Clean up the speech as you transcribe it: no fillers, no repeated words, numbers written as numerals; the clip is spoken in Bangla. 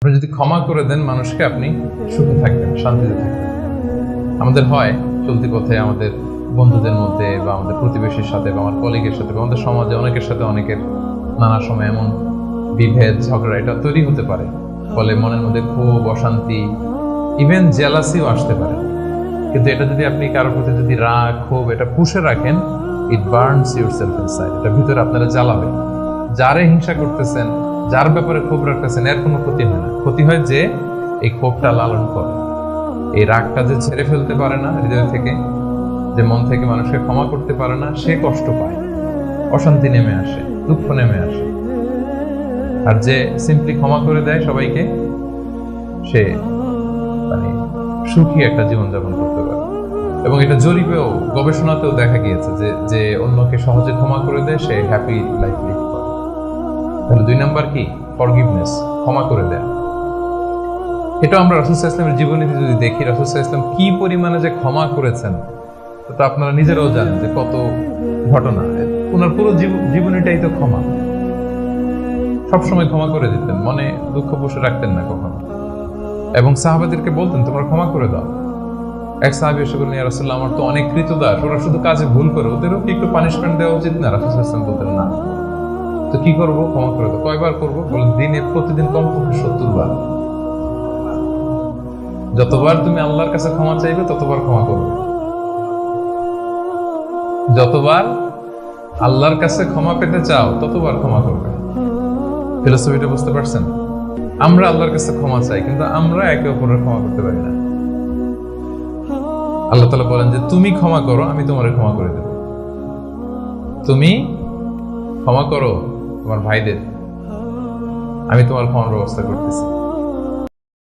আপনি যদি ক্ষমা করে দেন মানুষকে, আপনি সুখে থাকবেন, শান্তিতে থাকবেন। আমাদের হয় চলতি পথে আমাদের বন্ধুদের মধ্যে বা আমাদের প্রতিবেশীর সাথে বা আমার কলিগের সাথে বা আমাদের সমাজে অনেকের সাথে অনেকের নানা সময় এমন বিভেদ ঝগড়া এটা তৈরি হতে পারে, ফলে মনের মধ্যে ক্ষোভ, অশান্তি, ইভেন জেলাসিও আসতে পারে। কিন্তু এটা যদি আপনি কারোর প্রতি যদি রাগ, ক্ষোভ এটা পুষে রাখেন, ইট বার্নস ইউর সেলফ ইনসাইড, এটা ভিতরে আপনারা জ্বালাবে। যারে হিংসা করতেছেন, যার ব্যাপারে ক্ষোভ রাখতেছেন, এর কোনো ক্ষতি হয় না। ক্ষতি হয় যে এই ক্ষোভটা লালন করে, এই রাগটা যে ছেড়ে ফেলতে পারে না হৃদয় থেকে, যে মন থেকে মানুষকে ক্ষমা করতে পারে না, সে কষ্ট পায়, অশান্তি নেমে আসে, দুঃখ নেমে আসে। আর যে সিম্পলি ক্ষমা করে দেয় সবাইকে, সে মানে সুখী একটা জীবনযাপন করতে পারে। এবং এটা জরিপেও, গবেষণাতেও দেখা গিয়েছে যে যে অন্যকে সহজে ক্ষমা করে দেয় সে হ্যাপি লাইফ লিড করে। তাহলে 2 নাম্বার কি? ফরগিভনেস, ক্ষমা করে দেয়া। এটা আমরা রাসূল সাল্লাল্লাহু আলাইহি ওয়াসাল্লামের জীবনীতে যদি দেখি, রাসূল সাল্লাল্লাহু আলাইহি ওয়াসাল্লাম কি পরিমাণে যে ক্ষমা করেছেন, তো আপনারা নিজেরাও জানেন যে কত ঘটনা। ওনার পুরো জীবনীটাই তো ক্ষমা। সবসময় ক্ষমা করে দিতেন, মনে দুঃখ পুষে রাখতেন না কখনো। এবং সাহাবাদেরকে বলতেন তোমরা ক্ষমা করে দাও। এক সাহাবী এসে বললেন, ইয়া রাসূলুল্লাহ, আমার তো অনেক কৃতদাস, ওরা শুধু কাজে ভুল করে, ওদেরও কি একটু পানিশমেন্ট দেওয়া উচিত না? রাসূল সাল্লাল্লাহু আলাইহি ওয়াসাল্লাম বলতেন, না। তো কি করবো? ক্ষমা করে দাও। কয়বার করবো? বলেন দিনে প্রতিদিন কমপক্ষে 70 বার। যতবার তুমি আল্লাহর কাছে ক্ষমা চাইবে ততবার ক্ষমা করবে। যতবার আল্লাহর কাছে ক্ষমা পেতে চাও ততবার ক্ষমা করবে। ফিলোসফিটা বুঝতে পারছেন? আমরা আল্লাহর কাছে ক্ষমা চাই, কিন্তু আমরা একে অপরের ক্ষমা করতে পারি না। আল্লাহ তাআলা বলেন যে তুমি ক্ষমা করো, আমি তোমারে ক্ষমা করে দেব। তুমি ক্ষমা করো তোমার ভাইদের, আমি তোমার ক্ষমার ব্যবস্থা করতেছি।